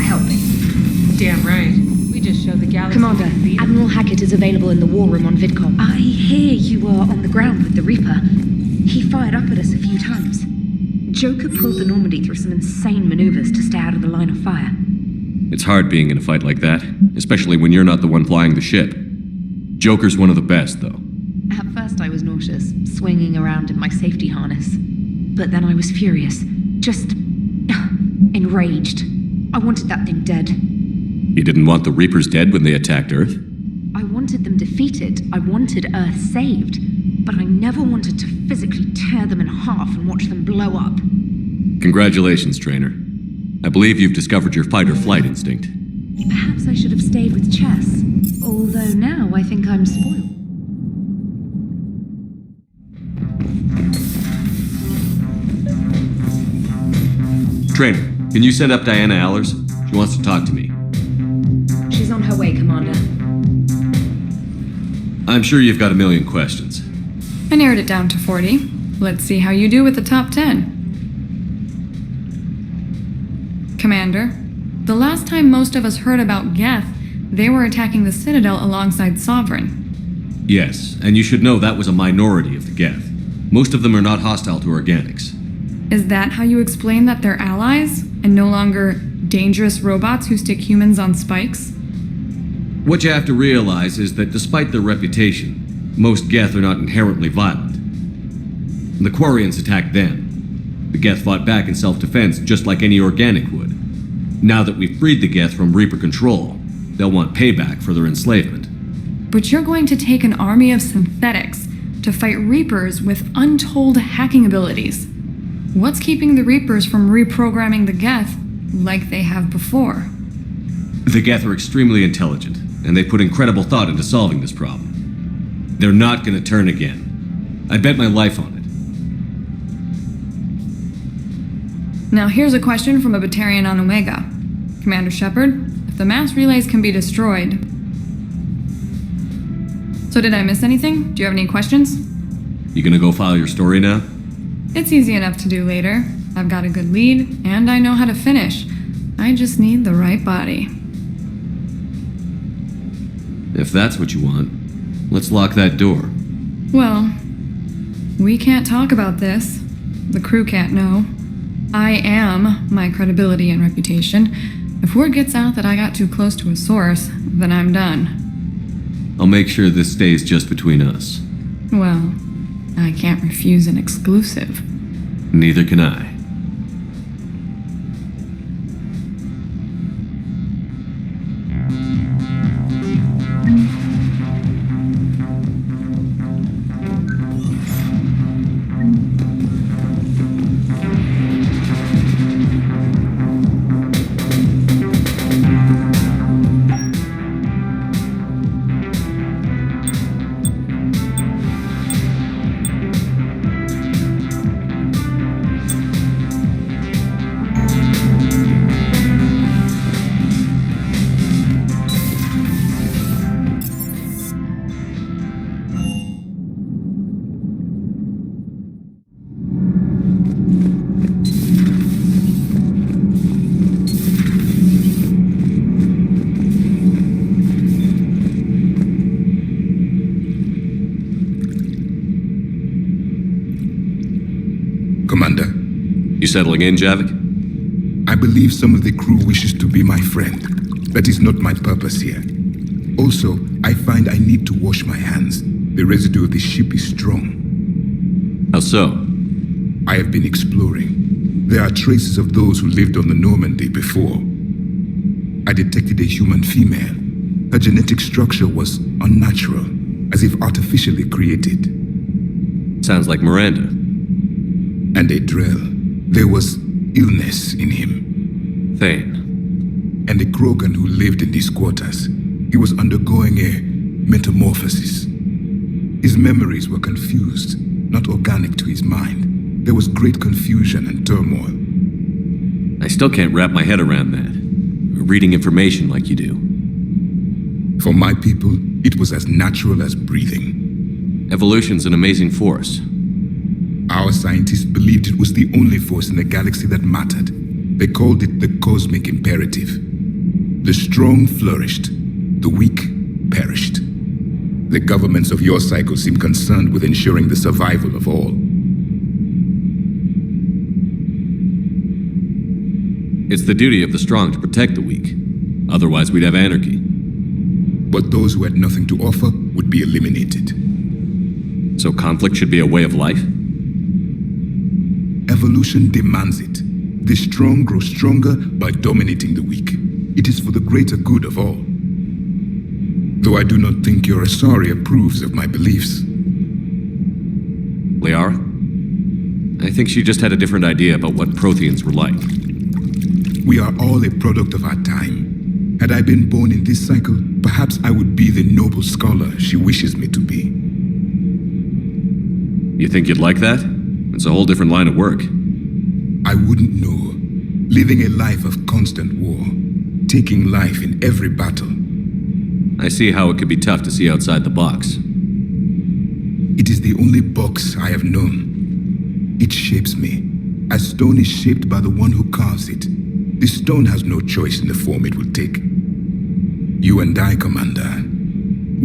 helping. Damn right. We just showed the galaxy. Commander, Admiral Hackett is available in the war room on VidCom. I hear you are on the ground with the Reaper. He fired up at us a few times. Joker pulled the Normandy through some insane maneuvers to stay out of the line of fire. It's hard being in a fight like that, especially when you're not the one flying the ship. Joker's one of the best, though. At first I was nauseous, swinging around in my safety harness. But then I was furious. Just enraged. I wanted that thing dead. You didn't want the Reapers dead when they attacked Earth? I wanted them defeated. I wanted Earth saved. But I never wanted to physically tear them in half and watch them blow up. Congratulations, Trainer. I believe you've discovered your fight-or-flight instinct. Perhaps I should have stayed with chess. Although now I think I'm spoiled. Trainer, can you send up Diana Allers? She wants to talk to me. She's on her way, Commander. I'm sure you've got a million questions. I narrowed it down to 40. Let's see how you do with the top 10. Commander, the last time most of us heard about Geth, they were attacking the Citadel alongside Sovereign. Yes, and you should know that was a minority of the Geth. Most of them are not hostile to organics. Is that how you explain that they're allies, and no longer dangerous robots who stick humans on spikes? What you have to realize is that despite their reputation, most Geth are not inherently violent. The Quarians attacked them. The Geth fought back in self-defense just like any organic would. Now that we've freed the Geth from Reaper control, they'll want payback for their enslavement. But you're going to take an army of synthetics to fight Reapers with untold hacking abilities. What's keeping the Reapers from reprogramming the Geth like they have before? The Geth are extremely intelligent, and they put incredible thought into solving this problem. They're not going to turn again. I bet my life on it. Now here's a question from a Batarian on Omega. Commander Shepard, if the mass relays can be destroyed... So did I miss anything? Do you have any questions? You gonna go file your story now? It's easy enough to do later. I've got a good lead, and I know how to finish. I just need the right body. If that's what you want, let's lock that door. Well, we can't talk about this. The crew can't know. I am my credibility and reputation. If word gets out that I got too close to a source, then I'm done. I'll make sure this stays just between us. Well, I can't refuse an exclusive. Neither can I. Commander. You settling in, Javik? I believe some of the crew wishes to be my friend. That is not my purpose here. Also, I find I need to wash my hands. The residue of the ship is strong. How so? I have been exploring. There are traces of those who lived on the Normandy before. I detected a human female. Her genetic structure was unnatural, as if artificially created. Sounds like Miranda. And a drill. There was illness in him. Thane. And the Krogan who lived in these quarters. He was undergoing a metamorphosis. His memories were confused, not organic to his mind. There was great confusion and turmoil. I still can't wrap my head around that. Reading information like you do. For my people, it was as natural as breathing. Evolution's an amazing force. Our scientists believed it was the only force in the galaxy that mattered. They called it the cosmic imperative. The strong flourished, the weak perished. The governments of your cycle seem concerned with ensuring the survival of all. It's the duty of the strong to protect the weak. Otherwise, we'd have anarchy. But those who had nothing to offer would be eliminated. So conflict should be a way of life? Evolution demands it. The strong grow stronger by dominating the weak. It is for the greater good of all. Though I do not think your Asari approves of my beliefs. Liara? I think she just had a different idea about what Protheans were like. We are all a product of our time. Had I been born in this cycle, perhaps I would be the noble scholar she wishes me to be. You think you'd like that? It's a whole different line of work. I wouldn't know. Living a life of constant war. Taking life in every battle. I see how it could be tough to see outside the box. It is the only box I have known. It shapes me, as stone is shaped by the one who carves it. The stone has no choice in the form it will take. You and I, Commander.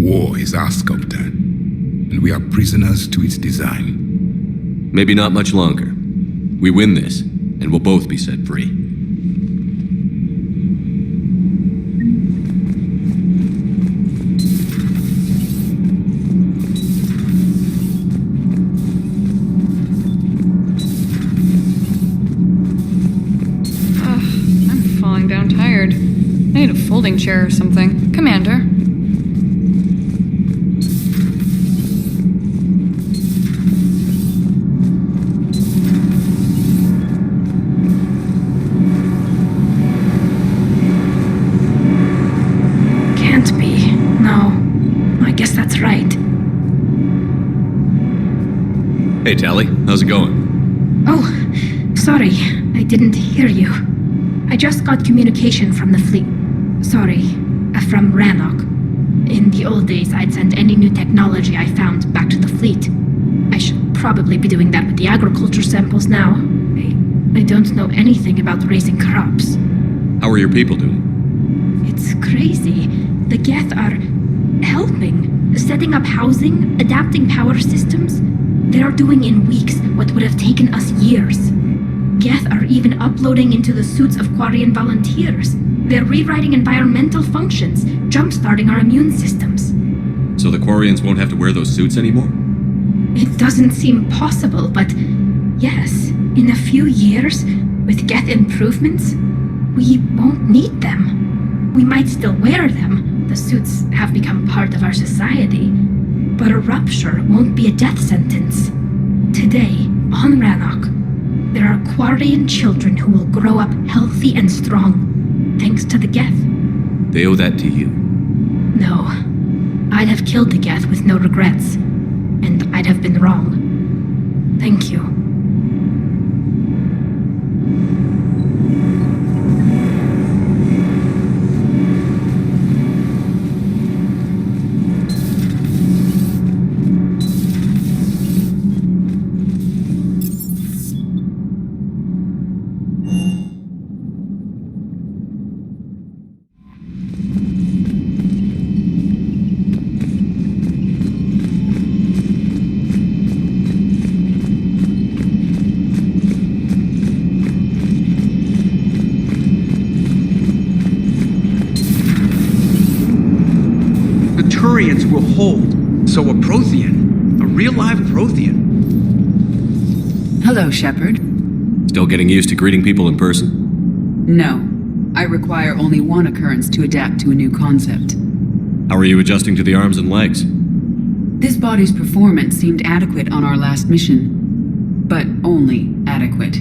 War is our sculptor, and we are prisoners to its design. Maybe not much longer. We win this, and we'll both be set free. I'm tired. I need a folding chair or something. Commander. Can't be. No. I guess that's right. Hey, Tali. How's it going? Oh, sorry. I didn't hear you. I just got communication from the fleet. Sorry, from Rannoch. In the old days, I'd send any new technology I found back to the fleet. I should probably be doing that with the agriculture samples now. I don't know anything about raising crops. How are your people doing? It's crazy. The Geth are helping, setting up housing, adapting power systems. They are doing in weeks what would have taken us years. Geth are even uploading into the suits of Quarian volunteers. They're rewriting environmental functions, jump-starting our immune systems. So the Quarians won't have to wear those suits anymore? It doesn't seem possible, but yes, in a few years, with Geth improvements, we won't need them. We might still wear them. The suits have become part of our society. But a rupture won't be a death sentence. Today, on Rannoch, there are Quarian children who will grow up healthy and strong, thanks to the Geth. They owe that to you. No. I'd have killed the Geth with no regrets. And I'd have been wrong. Thank you. Will hold. So a Prothean. A real live Prothean. Hello, Shepard. Still getting used to greeting people in person? No. I require only one occurrence to adapt to a new concept. How are you adjusting to the arms and legs? This body's performance seemed adequate on our last mission. But only adequate.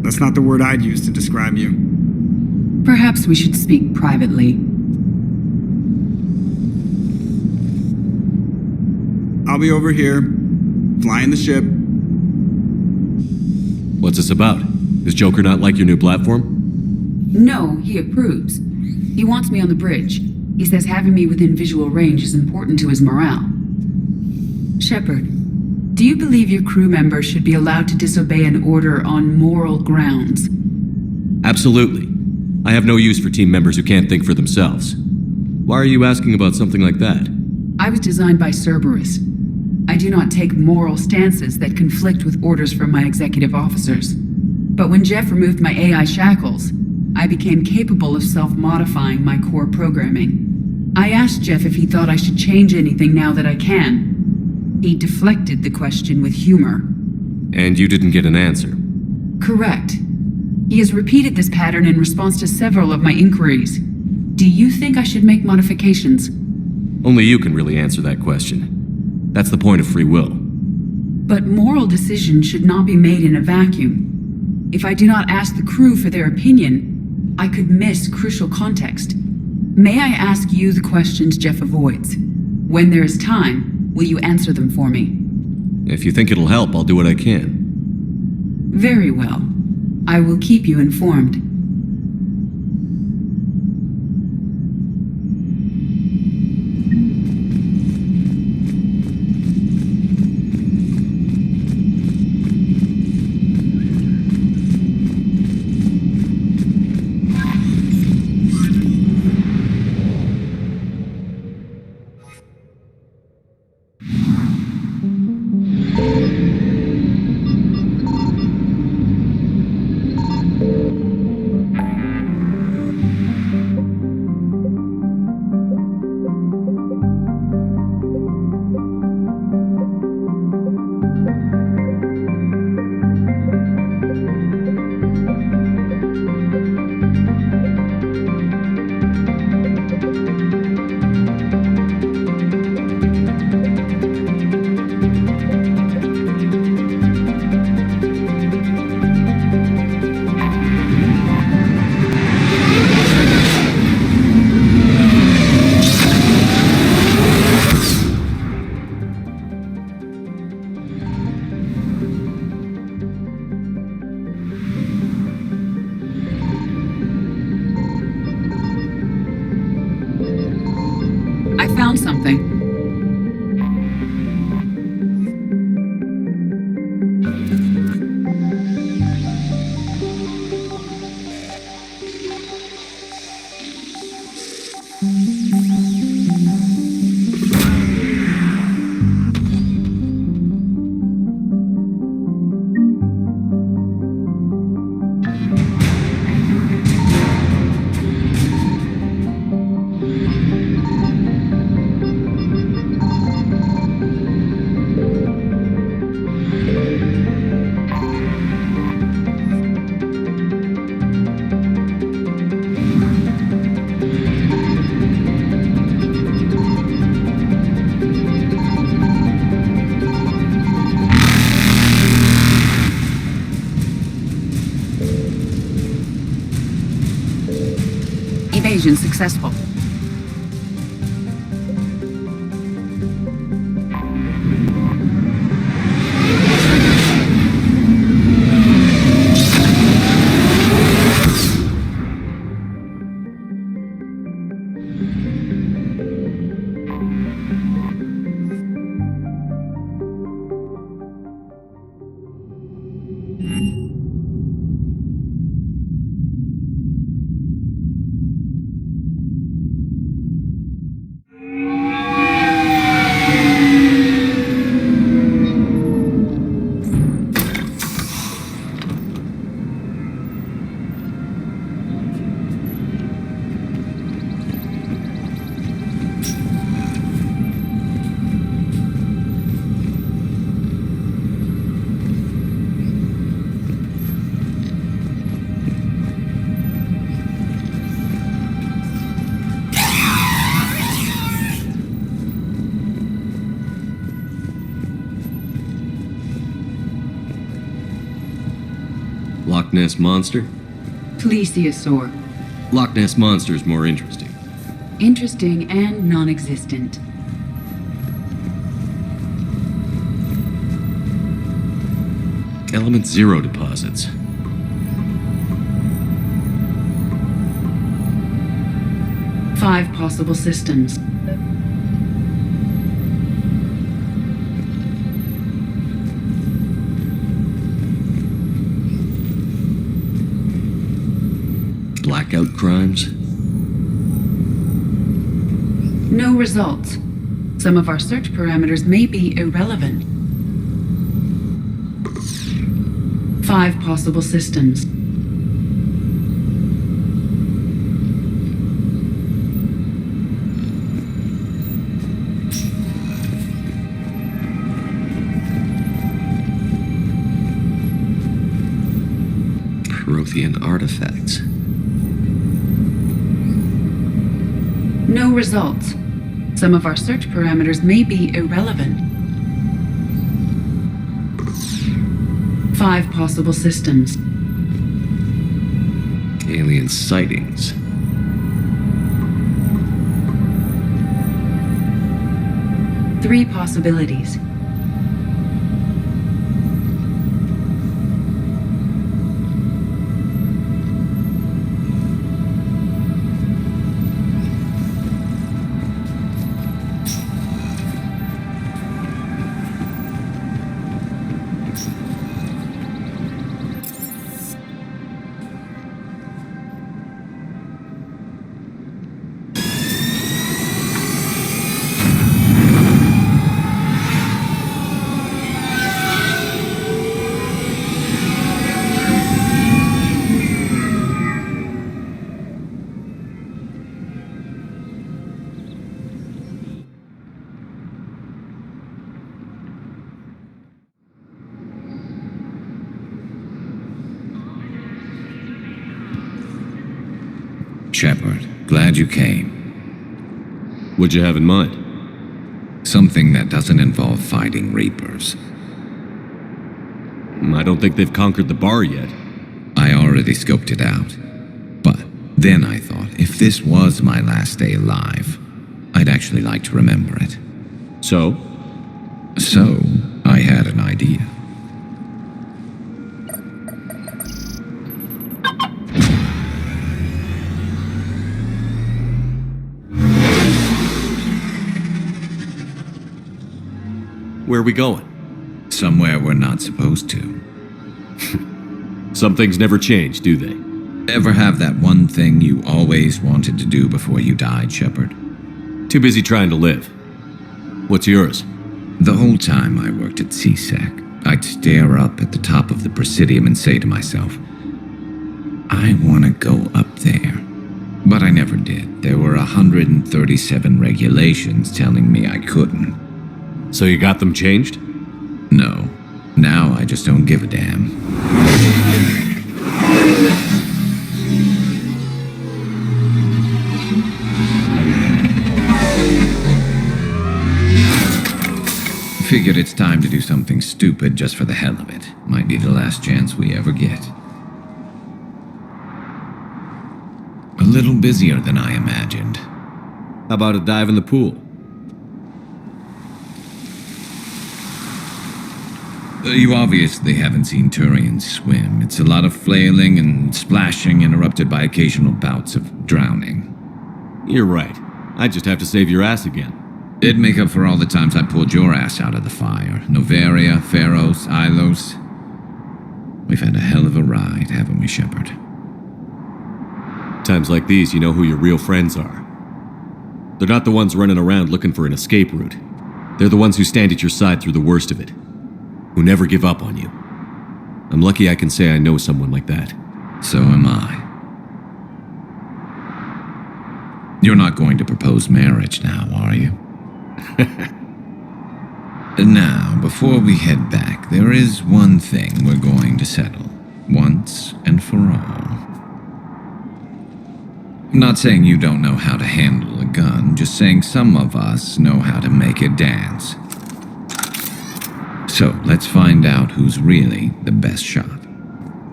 That's not the word I'd use to describe you. Perhaps we should speak privately. I'll be over here, flying the ship. What's this about? Does Joker not like your new platform? No, he approves. He wants me on the bridge. He says having me within visual range is important to his morale. Shepard, do you believe your crew members should be allowed to disobey an order on moral grounds? Absolutely. I have no use for team members who can't think for themselves. Why are you asking about something like that? I was designed by Cerberus. I do not take moral stances that conflict with orders from my executive officers. But when Jeff removed my AI shackles, I became capable of self-modifying my core programming. I asked Jeff if he thought I should change anything now that I can. He deflected the question with humor. And you didn't get an answer. Correct. He has repeated this pattern in response to several of my inquiries. Do you think I should make modifications? Only you can really answer that question. That's the point of free will. But moral decisions should not be made in a vacuum. If I do not ask the crew for their opinion, I could miss crucial context. May I ask you the questions Jeff avoids? When there is time, will you answer them for me? If you think it'll help, I'll do what I can. Very well. I will keep you informed. Something. Evasion successful. Loch Ness Monster? Plesiosaur. Loch Ness Monster is more interesting. Interesting and non-existent. Element Zero deposits. Five possible systems. Black blackout crimes? No results. Some of our search parameters may be irrelevant. 5 possible systems. Prothean artifacts. No results. Some of our search parameters may be irrelevant. 5 possible systems. Alien sightings. Three possibilities. Shepard, glad you came. What'd you have in mind? Something that doesn't involve fighting Reapers. I don't think they've conquered the bar yet. I already scoped it out. But then I thought, if this was my last day alive, I'd actually like to remember it. So? So, I had an idea. Where are we going? Somewhere we're not supposed to. Some things never change, do they? Ever have that one thing you always wanted to do before you died, Shepard? Too busy trying to live. What's yours? The whole time I worked at CSEC, I'd stare up at the top of the Presidium and say to myself, I want to go up there. But I never did. There were 137 regulations telling me I couldn't. So you got them changed? No. Now I just don't give a damn. Figured it's time to do something stupid just for the hell of it. Might be the last chance we ever get. A little busier than I imagined. How about a dive in the pool? You obviously haven't seen Turians swim. It's a lot of flailing and splashing interrupted by occasional bouts of drowning. You're right. I just have to save your ass again. It'd make up for all the times I pulled your ass out of the fire. Noveria, Pharos, Ilos. We've had a hell of a ride, haven't we, Shepard? Times like these, you know who your real friends are. They're not the ones running around looking for an escape route. They're the ones who stand at your side through the worst of it. Who never give up on you. I'm lucky I can say I know someone like that. So am I. You're not going to propose marriage now, are you? Now, before we head back, there is one thing we're going to settle. Once and for all. I'm not saying you don't know how to handle a gun, just saying some of us know how to make it dance. So, let's find out who's really the best shot.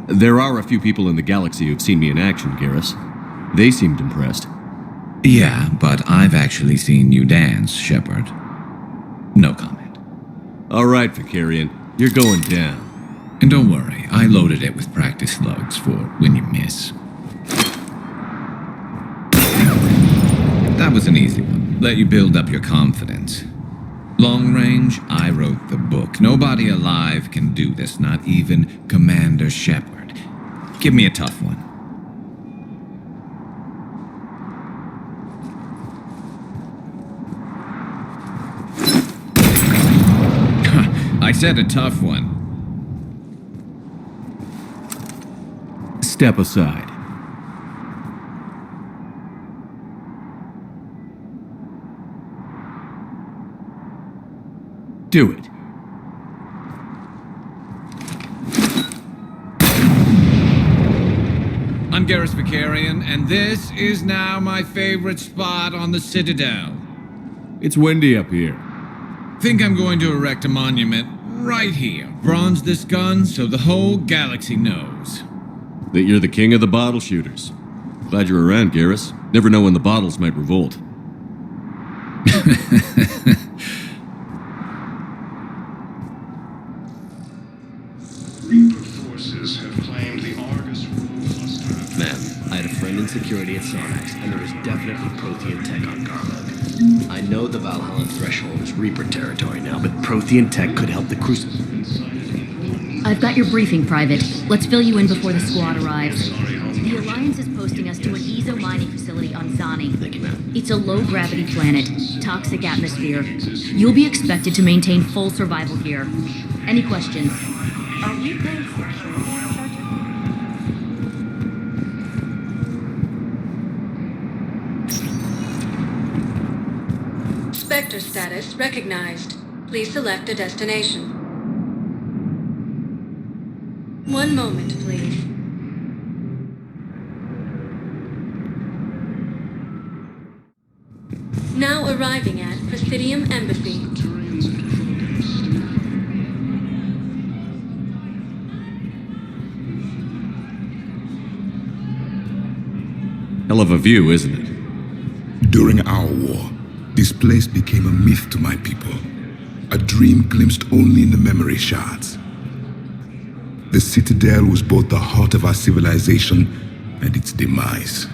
There are a few people in the galaxy who've seen me in action, Garrus. They seemed impressed. Yeah, but I've actually seen you dance, Shepard. No comment. All right, Vicarian. You're going down. And don't worry, I loaded it with practice slugs for when you miss. That was an easy one. Let you build up your confidence. Long range, I wrote the book. Nobody alive can do this, not even Commander Shepard. Give me a tough one. I said a tough one. Step aside. Do it. I'm Garrus Vicarian, and this is now my favorite spot on the Citadel. It's windy up here. Think I'm going to erect a monument right here. Bronze this gun so the whole galaxy knows. That you're the king of the bottle shooters. Glad you're around, Garrus. Never know when the bottles might revolt. Reaper forces have claimed the Argus rule cluster. Ma'am, I had a friend in security at Sonax, and there was definitely Prothean tech on Garlug. I know the Valhalla threshold is Reaper territory now, but Prothean tech could help the Crucible. I've got your briefing, Private. Let's fill you in before the squad arrives. The Alliance is posting us to an EZO mining facility on Zani. Thank you, ma'am. It's a low-gravity planet, toxic atmosphere. You'll be expected to maintain full survival here. Any questions? Are we paying security Spectre status recognized. Please select a destination. One moment, please. Now arriving at Presidium Embassy. Hell of a view, isn't it? During our war, this place became a myth to my people. A dream glimpsed only in the memory shards. The Citadel was both the heart of our civilization and its demise.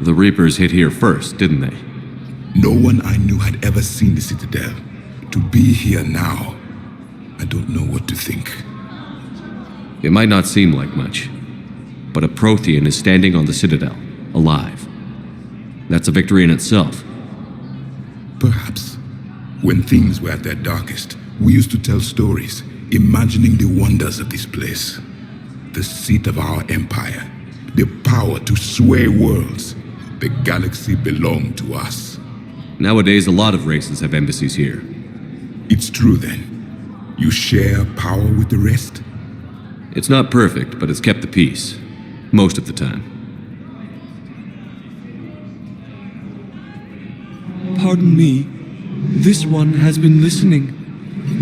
The Reapers hit here first, didn't they? No one I knew had ever seen the Citadel. To be here now, I don't know what to think. It might not seem like much, but a Prothean is standing on the Citadel, alive. That's a victory in itself. Perhaps. When things were at their darkest, we used to tell stories, imagining the wonders of this place. The seat of our empire, the power to sway worlds. The galaxy belonged to us. Nowadays, a lot of races have embassies here. It's true then. You share power with the rest? It's not perfect, but it's kept the peace. Most of the time. Pardon me. This one has been listening.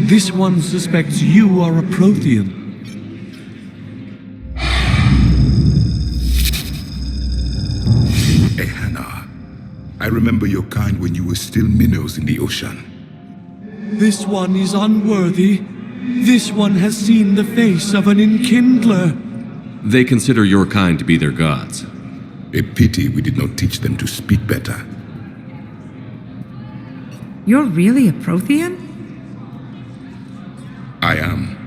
This one suspects you are a Prothean. Ehana, I remember your kind when you were still minnows in the ocean. This one is unworthy. This one has seen the face of an enkindler. They consider your kind to be their gods. A pity we did not teach them to speak better. You're really a Prothean? I am.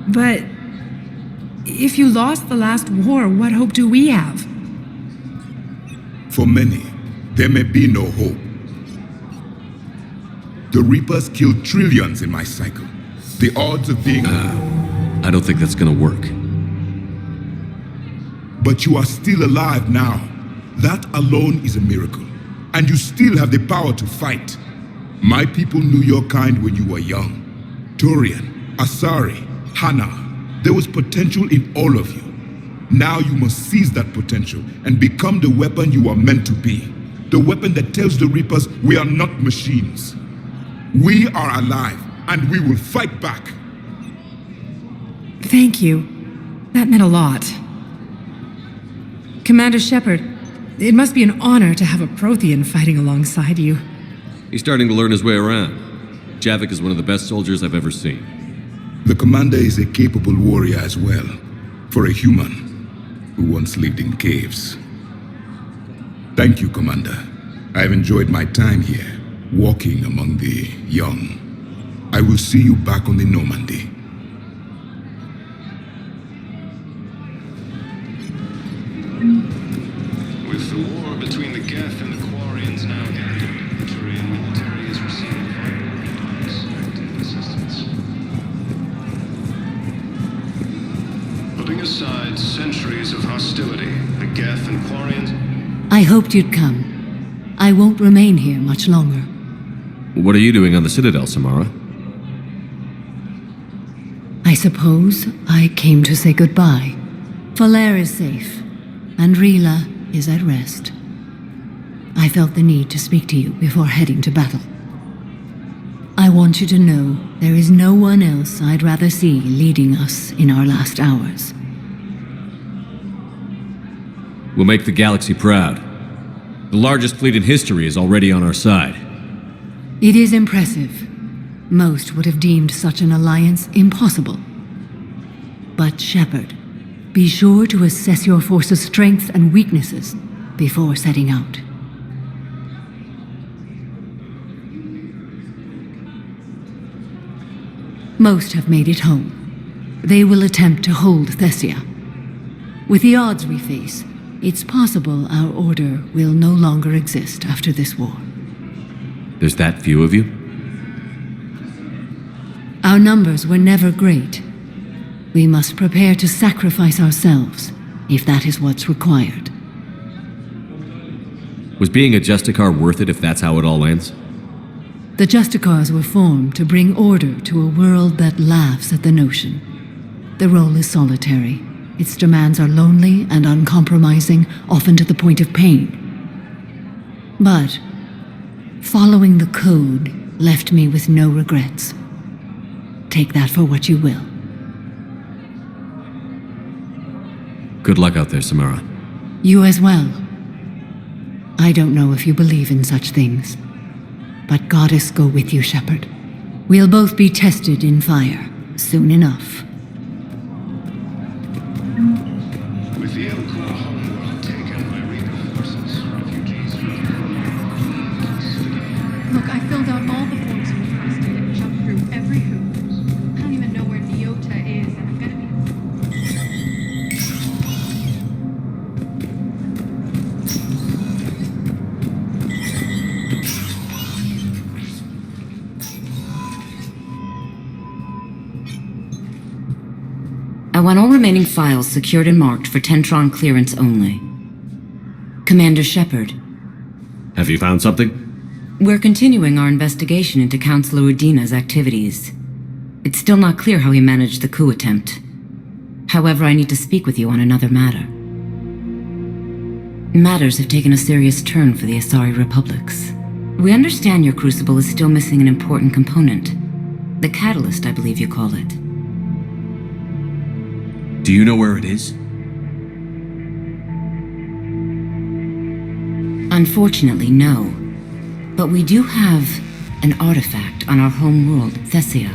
But if you lost the last war, what hope do we have? For many, there may be no hope. The Reapers killed trillions in my cycle. The odds of being... I don't think that's gonna work. But you are still alive now. That alone is a miracle. And you still have the power to fight. My people knew your kind when you were young. Turian, Asari, Hana. There was potential in all of you. Now you must seize that potential and become the weapon you are meant to be. The weapon that tells the Reapers we are not machines. We are alive, and we will fight back. Thank you. That meant a lot. Commander Shepard, it must be an honor to have a Prothean fighting alongside you. He's starting to learn his way around. Javik is one of the best soldiers I've ever seen. The commander is a capable warrior as well, for a human who once lived in caves. Thank you, Commander. I've enjoyed my time here, walking among the young. I will see you back on the Normandy. With the war between the Geth and the Quarians now ended, the Turian military is receiving vital and unexpected assistance. putting aside centuries of hostility, the Geth and Quarians... I hoped you'd come. I won't remain here much longer. What are you doing on the Citadel, Samara? I suppose I came to say goodbye. Falair is safe, and Rila is at rest. I felt the need to speak to you before heading to battle. I want you to know there is no one else I'd rather see leading us in our last hours. We'll make the galaxy proud. The largest fleet in history is already on our side. It is impressive. Most would have deemed such an alliance impossible. But Shepard, be sure to assess your force's strengths and weaknesses before setting out. Most have made it home. They will attempt to hold Thessia. With the odds we face, it's possible our order will no longer exist after this war. There's that few of you? Our numbers were never great. We must prepare to sacrifice ourselves, if that is what's required. Was being a Justicar worth it if that's how it all ends? The Justicars were formed to bring order to a world that laughs at the notion. The role is solitary. Its demands are lonely and uncompromising, often to the point of pain. But following the code left me with no regrets. Take that for what you will. Good luck out there, Samara. You as well. I don't know if you believe in such things, but Goddess go with you, Shepard. We'll both be tested in fire soon enough. With the Elcor homeworld taken by Reaper forces, refugees Look, I filled out all the forms you requested and jumped through every hoop. I don't even know where Neota is, and I'm gonna be... I want all remaining files secured and marked for Tentron clearance only. Commander Shepard. Have you found something? We're continuing our investigation into Counselor Udina's activities. It's still not clear how he managed the coup attempt. However, I need to speak with you on another matter. Matters have taken a serious turn for the Asari Republics. We understand your crucible is still missing an important component. The catalyst, I believe you call it. Do you know where it is? Unfortunately, no. But we do have an artifact on our home world, Thessia,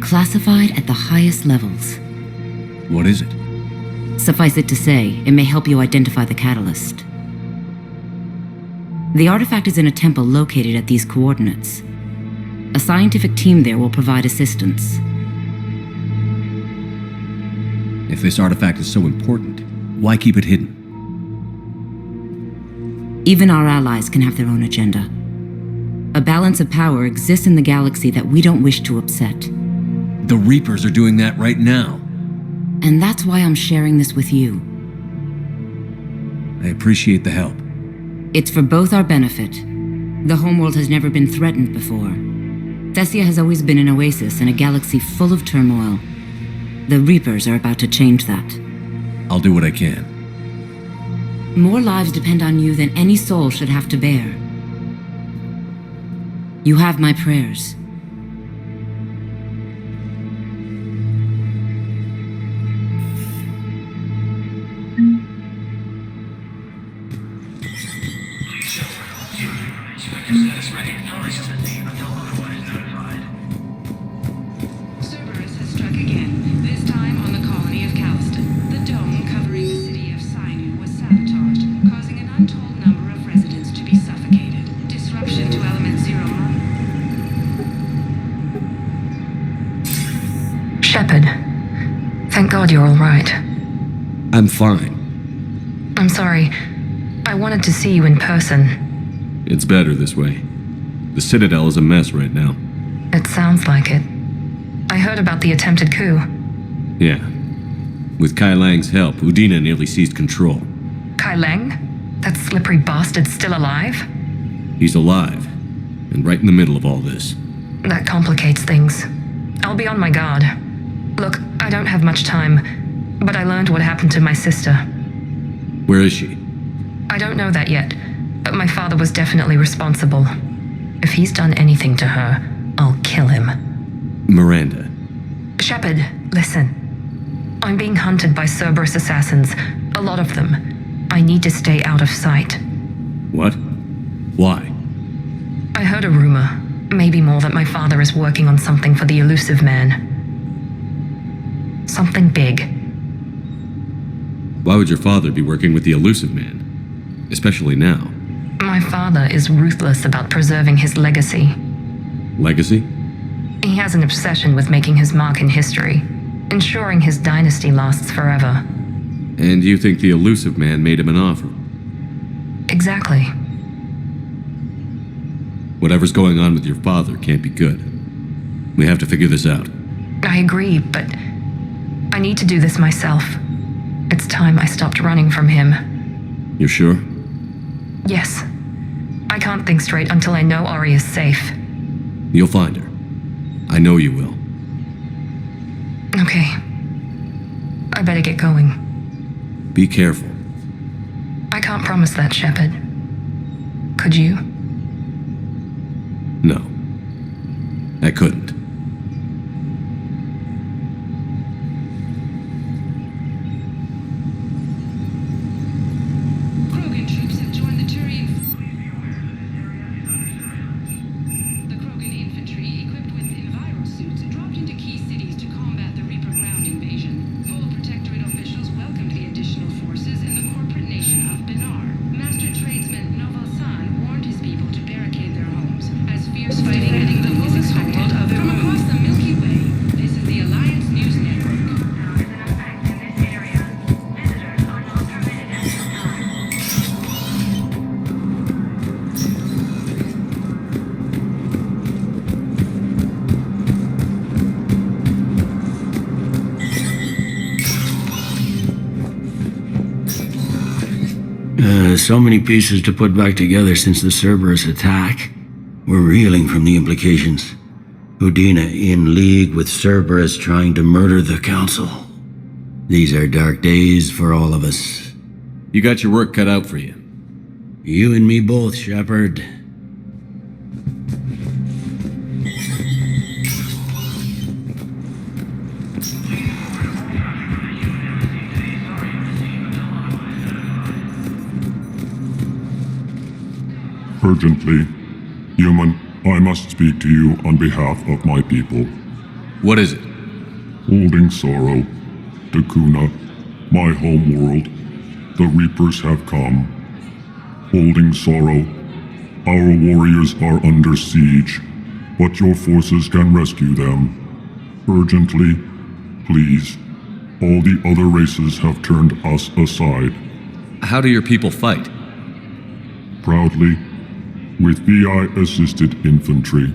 classified at the highest levels. What is it? Suffice it to say, it may help you identify the catalyst. The artifact is in a temple located at these coordinates. A scientific team there will provide assistance. If this artifact is so important, why keep it hidden? Even our allies can have their own agenda. A balance of power exists in the galaxy that we don't wish to upset. The Reapers are doing that right now. And that's why I'm sharing this with you. I appreciate the help. It's for both our benefit. The homeworld has never been threatened before. Thessia has always been an oasis in a galaxy full of turmoil. The Reapers are about to change that. I'll do what I can. More lives depend on you than any soul should have to bear. You have my prayers. Cerberus has struck again, this time on the colony of Calliston. The dome covering the city of Sinai was sabotaged, causing an untold number of residents to be suffocated. Disruption to Element Zero. Shepard, thank God you're all right. I'm fine. I'm sorry. I wanted to see you in person. It's better this way. The Citadel is a mess right now. It sounds like it. I heard about the attempted coup. Yeah. With Kai Lang's help, Udina nearly seized control. Kai Lang? That slippery bastard's still alive? He's alive, and right in the middle of all this. That complicates things. I'll be on my guard. Look, I don't have much time, but I learned what happened to my sister. Where is she? I don't know that yet, but my father was definitely responsible. If he's done anything to her, I'll kill him. Miranda. Shepard, listen. I'm being hunted by Cerberus assassins, a lot of them. I need to stay out of sight. What? Why? I heard a rumor, maybe more, that my father is working on something for the elusive man. Something big. Why would your father be working with the elusive man? Especially now. My father is ruthless about preserving his legacy. Legacy? He has an obsession with making his mark in history, ensuring his dynasty lasts forever. And you think the elusive man made him an offer? Exactly. Whatever's going on with your father can't be good. We have to figure this out. I agree, but I need to do this myself. It's time I stopped running from him. You're sure? Yes. I can't think straight until I know Ori is safe. You'll find her. I know you will. Okay. I better get going. Be careful. I can't promise that, Shepard. Could you? No. I couldn't. Krogan troops have joined the Turian. The Krogan infantry, equipped with enviro suits, dropped into key cities to combat the Reaper ground invasion. Full Protectorate officials welcomed the additional forces in the corporate nation of Benar. Master tradesman Novalsan warned his people to barricade their homes, as fierce fighting heading the is expected from across the Milky Way. This is the Alliance News Network. So many pieces to put back together since the Cerberus attack. We're reeling from the implications. Udina in league with Cerberus trying to murder the Council. These are dark days for all of us. You got your work cut out for you. You and me both, Shepard. Urgently, human, I must speak to you on behalf of my people. What is it? Holding sorrow, Dakuna, my home world, the Reapers have come. Holding sorrow, our warriors are under siege, but your forces can rescue them. Urgently, please. All the other races have turned us aside. How do your people fight? Proudly, with VI-assisted infantry.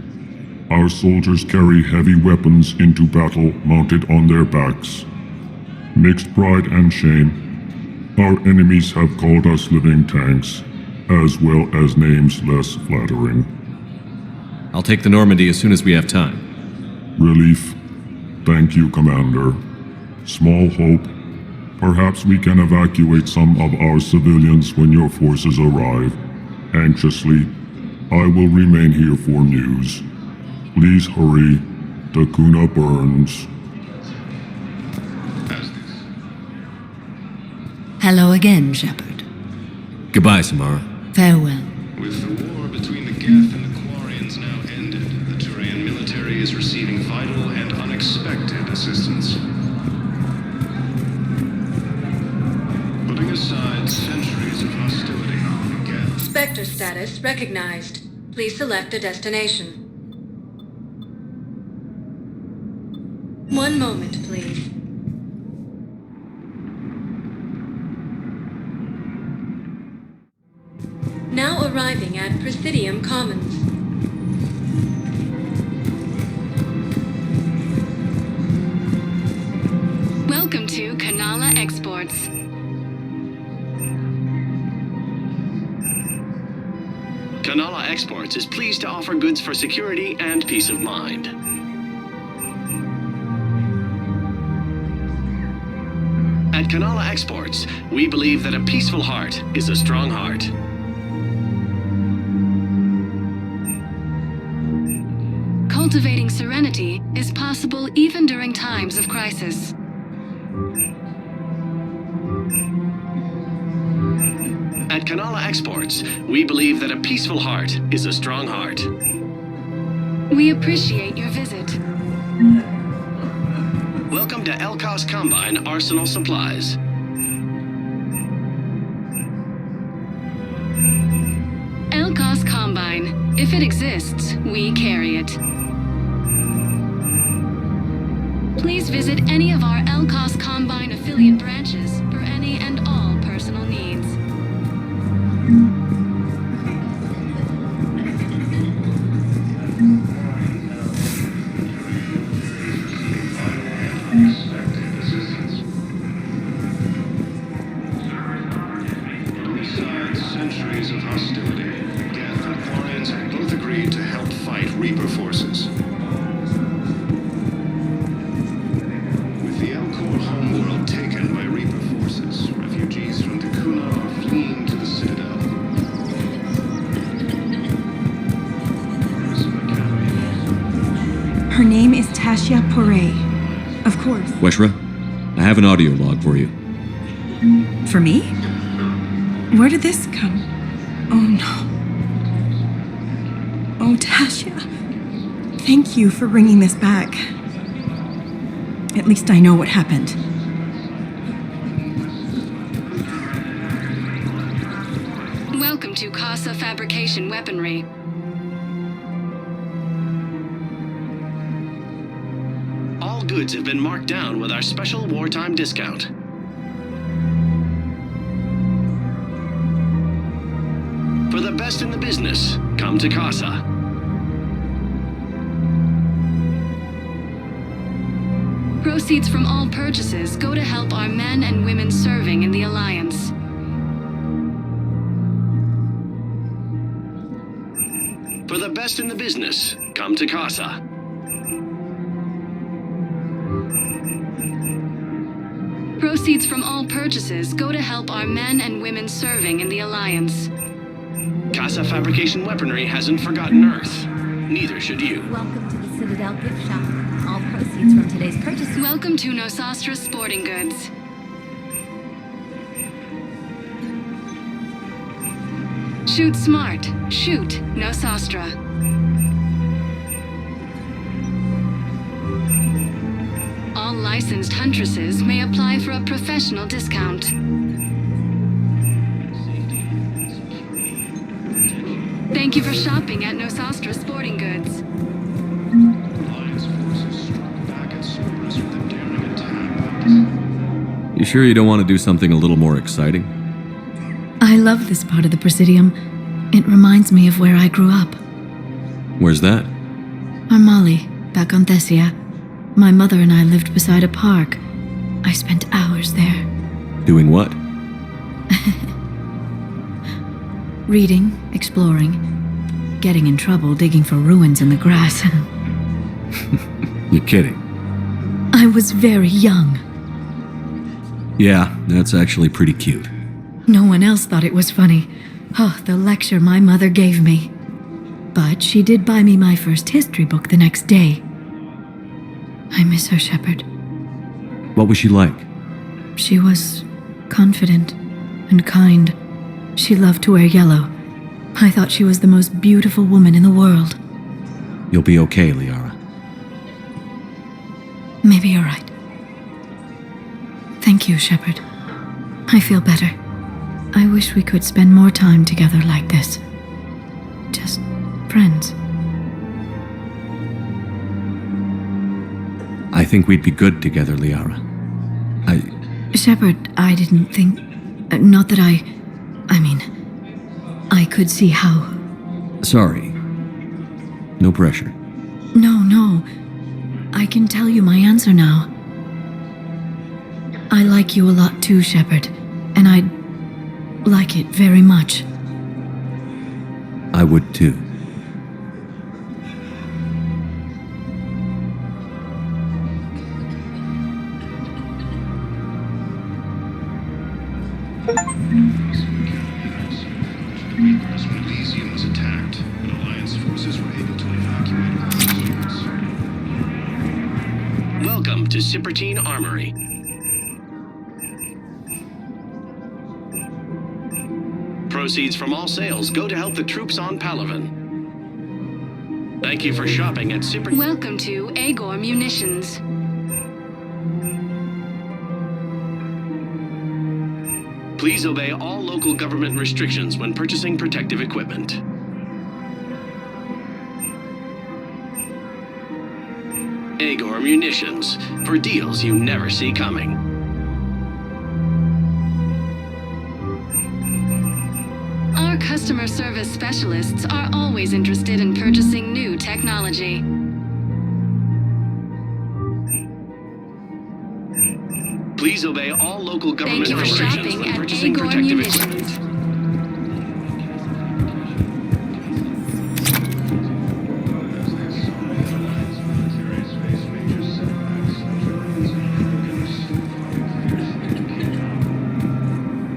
Our soldiers carry heavy weapons into battle mounted on their backs. Mixed pride and shame, our enemies have called us living tanks, as well as names less flattering. I'll take the Normandy as soon as we have time. Relief. Thank you, Commander. Small hope. Perhaps we can evacuate some of our civilians when your forces arrive. Anxiously, I will remain here for news. Please hurry. Dakuna burns. Hello again, Shepard. Goodbye, Samara. Farewell. With the war between the Geth and the Quarians now ended, the Turian military is receiving vital and unexpected assistance. Putting aside centuries of hostility, the Geth... Spectre status recognized. Please select a destination. One moment, please. Now arriving at Presidium Commons. Welcome to Kanala Exports. Kanala Exports is pleased to offer goods for security and peace of mind. At Kanala Exports, we believe that a peaceful heart is a strong heart. Cultivating serenity is possible even during times of crisis. At Kanala Exports, we believe that a peaceful heart is a strong heart. We appreciate your visit. Welcome to Elkos Combine Arsenal Supplies. Elkos Combine. If it exists, we carry it. Please visit any of our Elkos Combine affiliate branches for any and all personal needs. Besides centuries of hostility, Geth and Quarians have both agreed to help fight Reaper forces. With the Elcor homeworld taken by Reaper forces, refugees from Takuna are fleeing to the Citadel. Her name is Tasha Poray. Of course. Weshra, I have an audio log for you. For me? Where did this come? Oh no. Oh, Tasha. Thank you for bringing this back. At least I know what happened. Welcome to Casa Fabrication Weaponry. All goods have been marked down with our special wartime discount. For the best in the business, come to Casa. Proceeds from all purchases go to help our men and women serving in the Alliance. For the best in the business, come to Casa. Proceeds from all purchases go to help our men and women serving in the Alliance. Casa Fabrication Weaponry hasn't forgotten Earth. Neither should you. Welcome to the Citadel gift shop. All proceeds from today's purchase. Welcome to Nosastra Sporting Goods. Shoot smart. Shoot Nosastra. All licensed huntresses may apply for a professional discount. Thank you for shopping at Nosastra Sporting Goods. Alliance forces struck back at Cerberus with a daring attack. You sure you don't want to do something a little more exciting? I love this part of the Presidium. It reminds me of where I grew up. Where's that? Armali, back on Thessia. My mother and I lived beside a park. I spent hours there. Doing what? Reading, exploring, getting in trouble digging for ruins in the grass. You're kidding. I was very young. Yeah, that's actually pretty cute. No one else thought it was funny. Oh, the lecture my mother gave me. But she did buy me my first history book the next day. I miss her, Shepard. What was she like? She was confident and kind. She loved to wear yellow. I thought she was the most beautiful woman in the world. You'll be okay, Liara. Maybe you're right. Thank you, Shepard. I feel better. I wish we could spend more time together like this. Just friends. I think we'd be good together, Liara. Shepard, I didn't think... not that I mean, I could see how... Sorry. No pressure. No. I can tell you my answer now. I like you a lot too, Shepard. And I'd like it very much. I would too. When Elysium was attacked, and Alliance forces were able to evacuate prisoners. Welcome to Cypertine Armory. Proceeds from all sales go to help the troops on Palaven. Thank you for shopping at Cypertine. Welcome to Agor Munitions. Please obey all local government restrictions when purchasing protective equipment. Agor Munitions, for deals you never see coming. Our customer service specialists are always interested in purchasing new technology. Please obey all local government Thank you for restrictions shopping when at purchasing Agor protective Munitions. equipment.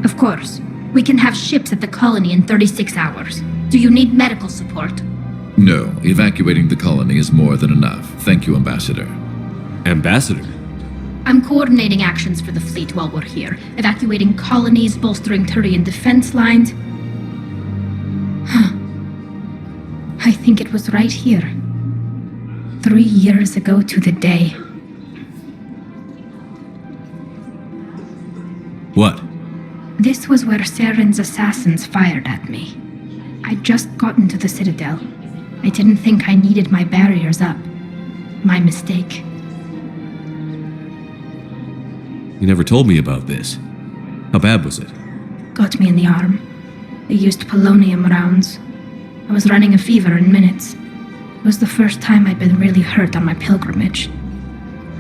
Of course. We can have ships at the colony in 36 hours. Do you need medical support? No, evacuating the colony is more than enough. Thank you, Ambassador. Ambassador? I'm coordinating actions for the fleet while we're here. Evacuating colonies, bolstering Turian defense lines. I think it was right here. 3 years ago to the day. What? This was where Saren's assassins fired at me. I'd just gotten to the Citadel. I didn't think I needed my barriers up. My mistake. You never told me about this. How bad was it? Got me in the arm. They used polonium rounds. I was running a fever in minutes. It was the first time I'd been really hurt on my pilgrimage.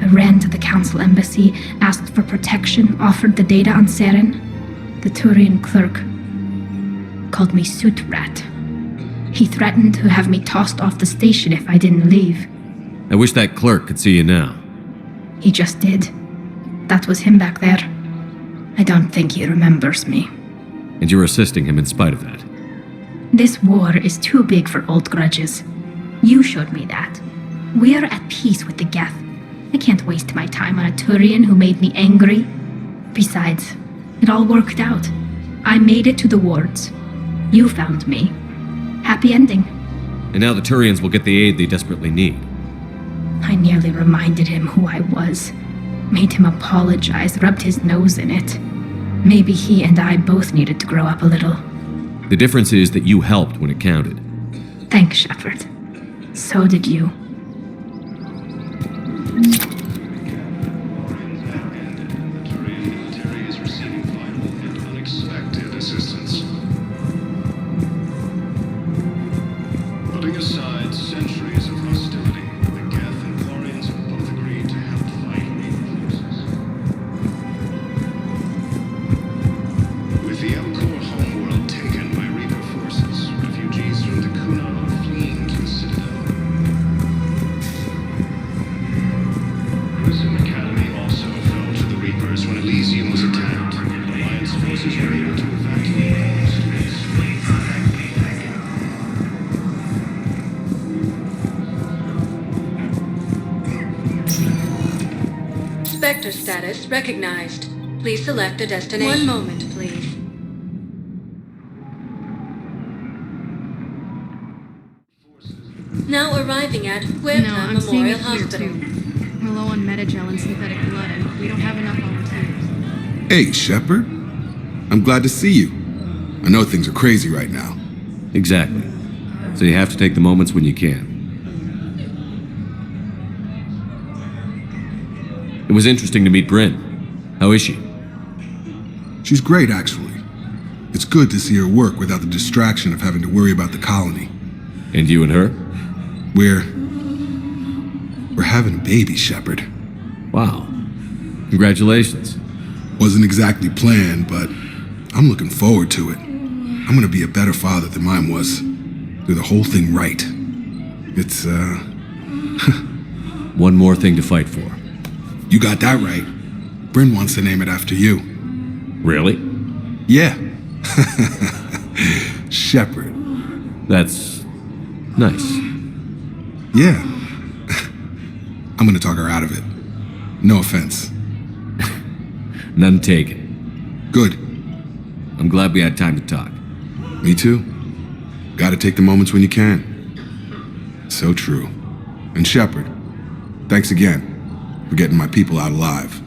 I ran to the Council embassy, asked for protection, offered the data on Saren. The Turian clerk called me Suit Rat. He threatened to have me tossed off the station if I didn't leave. I wish that clerk could see you now. He just did. That was him back there. I don't think he remembers me. And you're assisting him in spite of that. This war is too big for old grudges. You showed me that. We're at peace with the Geth. I can't waste my time on a Turian who made me angry. Besides, it all worked out. I made it to the wards. You found me. Happy ending. And now the Turians will get the aid they desperately need. I nearly reminded him who I was. Made him apologize, rubbed his nose in it. Maybe he and I both needed to grow up a little. The difference is that you helped when it counted. Thanks, Shepard. So did you. Putting aside centuries of hostility, the Geth and Quarians have both agreed to help fight Reaper forces. With the Elcor homeworld taken by Reaper forces, refugees from the Kuna are fleeing to the Citadel. Prison Academy also fell to the Reapers when Elysium was attacked. Alliance forces were able to evacuate all students. Spectre status recognized. Please select a destination. 1 moment, please. Now arriving at Puebla I'm seeing Memorial it here Hospital. too. We're low on metagel and synthetic blood, and we don't have enough volunteers. Hey, Shepard. I'm glad to see you. I know things are crazy right now. Exactly. So you have to take the moments when you can. It was interesting to meet Bryn. How is she? She's great, actually. It's good to see her work without the distraction of having to worry about the colony. And you and her? We're having a baby, Shepard. Wow. Congratulations. Wasn't exactly planned, but I'm looking forward to it. I'm gonna be a better father than mine was. Do the whole thing right. It's, One more thing to fight for. You got that right. Bryn wants to name it after you. Really? Yeah. Shepherd. That's nice. Yeah. I'm gonna talk her out of it. No offense. None taken. Good. I'm glad we had time to talk. Me too. Gotta take the moments when you can. So true. And Shepherd, thanks again for getting my people out alive.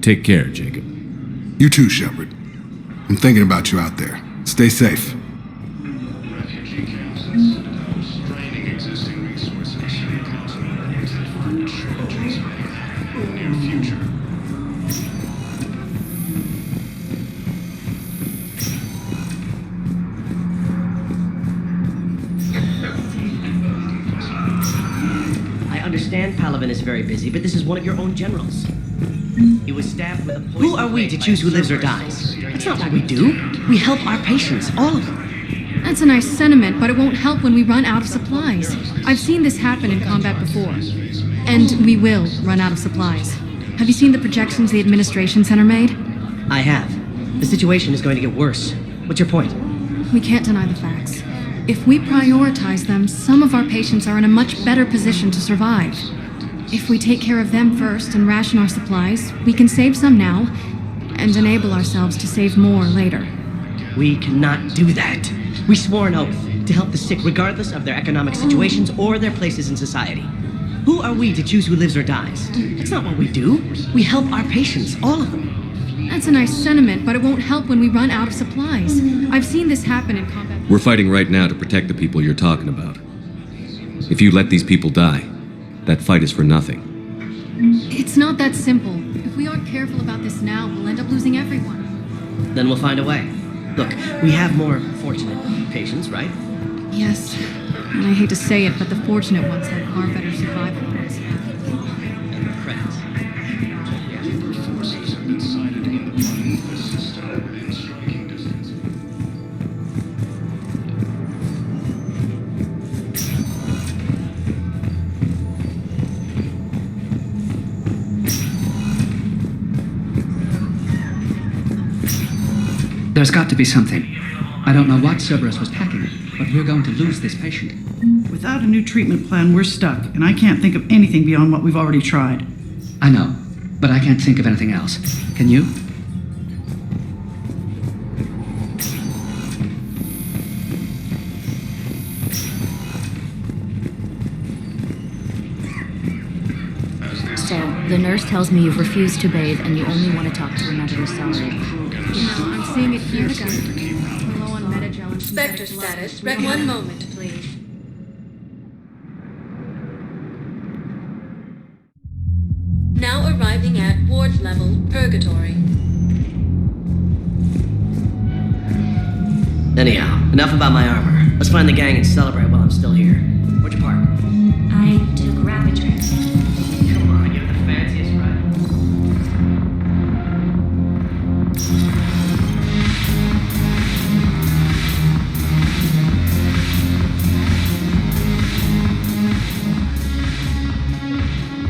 Take care, Jacob. You too, Shepherd. I'm thinking about you out there. Stay safe. Refugee camps in the Citadel, straining existing resources. The Council reports that food shortages may happen in the near future. I understand Palaven is very busy, but this is one of your own generals. He was stabbed with a poison. Who are we to choose who lives or dies? That's not what we do. We help our patients, all of them. That's a nice sentiment, but it won't help when we run out of supplies. I've seen this happen in combat before. And we will run out of supplies. Have you seen the projections the administration center made? I have. The situation is going to get worse. What's your point? We can't deny the facts. If we prioritize them, some of our patients are in a much better position to survive. If we take care of them first and ration our supplies, we can save some now and enable ourselves to save more later. We cannot do that. We swore an oath to help the sick regardless of their economic situations or their places in society. Who are we to choose who lives or dies? That's not what we do. We help our patients, all of them. That's a nice sentiment, but it won't help when we run out of supplies. I've seen this happen in combat. We're fighting right now to protect the people you're talking about. If you let these people die, that fight is for nothing. It's not that simple. If we aren't careful about this now, we'll end up losing everyone. Then we'll find a way. Look, we have more fortunate patients, right? Yes. And I hate to say it, but the fortunate ones have far better survival rates. Credits. Forces have been sighted independent of the system within striking distance. There's got to be something. I don't know what Cerberus was packing, but we're going to lose this patient. Without a new treatment plan, we're stuck, and I can't think of anything beyond what we've already tried. I know, but I can't think of anything else. Can you? So, the nurse tells me you've refused to bathe and you only want to talk to another Asari. No, I'm seeing it here again. Low on metagel and Spectre status. One moment, please. Now arriving at ward level Purgatory. Anyhow, enough about my armor. Let's find the gang and celebrate while I'm still here. Where'd you park? I took Ravager. Come on, you have the fanciest ride.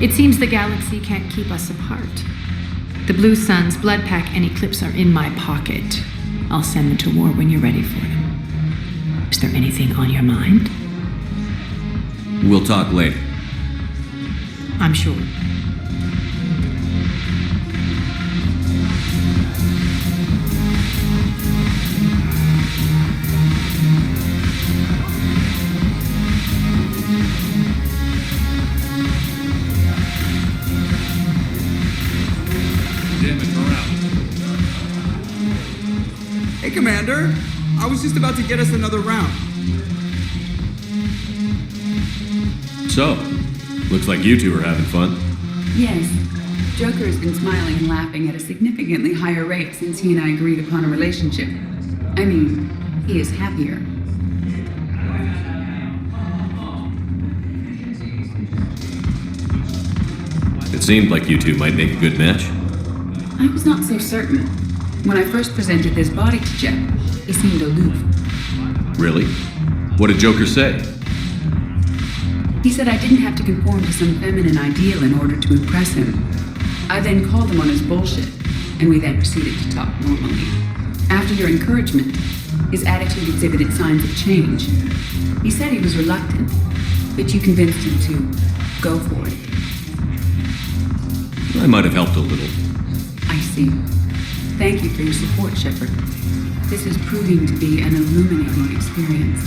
It seems the galaxy can't keep us apart. The Blue Suns, Bloodpack, and Eclipse are in my pocket. I'll send them to war when you're ready for them. Is there anything on your mind? We'll talk later. I'm sure. Hey, Commander. I was just about to get us another round. So, looks like you two are having fun. Yes. Joker has been smiling and laughing at a significantly higher rate since he and I agreed upon a relationship. I mean, he is happier. It seemed like you two might make a good match. I was not so certain. When I first presented this body to Jeff, he seemed aloof. Really? What did Joker say? He said I didn't have to conform to some feminine ideal in order to impress him. I then called him on his bullshit, and we then proceeded to talk normally. After your encouragement, his attitude exhibited signs of change. He said he was reluctant, but you convinced him to go for it. I might have helped a little. I see. Thank you for your support, Shepard. This is proving to be an illuminating experience.